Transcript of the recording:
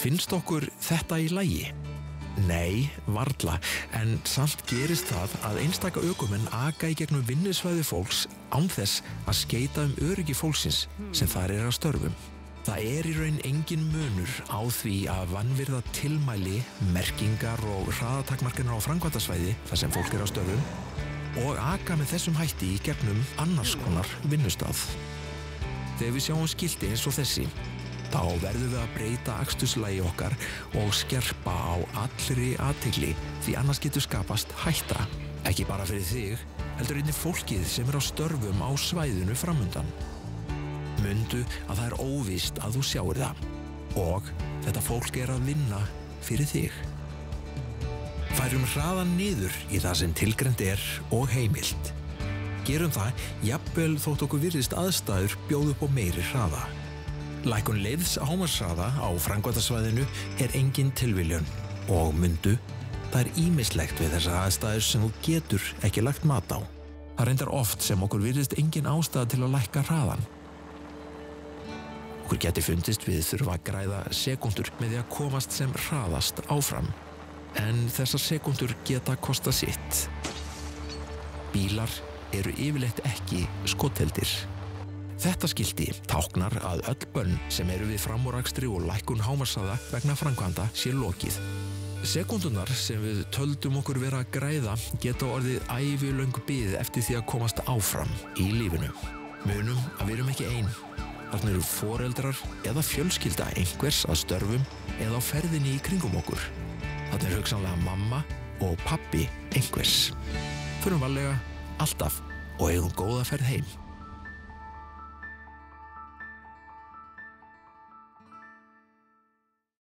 Finnst okkur þetta í lagi? Nei, varla, en samt gerist það að einstaka ökumenn aka í gegnum vinnusvæði fólks án þess að skeita öryggi fólksins sem þar að störfum. Það í raun engin munur á því að vanvirða tilmæli, merkingar og hraðatakmarkanir á framkvæmdasvæði þar sem fólk að störfum og aka með þessum hætti í gegnum annars konar vinnustað. Þegar við sjáum skilti eins og þessi, þá verðum við að breyta aksturslagi okkar og skerpa á allri athygli því annars getur skapast hætta. Ekki bara fyrir þig, heldur einnig fólkið sem á störfum á svæðinu framundan. Mundu að það óvíst að þú sjáir það og þetta fólk að vinna fyrir þig. Færum hraðan niður í það sem tilgreint og heimilt. Gerum það jafnvel þótt okkur virðist aðstæður bjóða upp á meiri hraða. Lækkun leyfðs hámarkshraða á framkvæmdasvæðinu engin tilviljun og mundu, það ýmislegt við þessar aðstæður sem þú getur ekki lagt mat á. Það reyndar oft sem okkur virðist engin ástæða til að lækka hraðan. Okkur geti fundist við þurfa að græða sekúndur með því að komast sem hraðast áfram, en þessar sekúndur geta kostað sitt. Bílar eru yfirleitt ekki skotheldir. Þetta skilti táknar að öll bönn sem eru við framúrakstri og lækkun hámarkshraða vegna framkvæmda sé lokið. Sekúndurnar sem við töldum okkur vera að græða geta orðið ævilöng bið eftir því að komast áfram í lífinu. Munum að við erum ekki ein. Þarna eru foreldrar eða fjölskylda einhvers að störfum eða á ferðinni í kringum okkur. Þarna hugsanlega mamma og pabbi einhvers. Förum varlega alltaf og eigum góða ferð heim.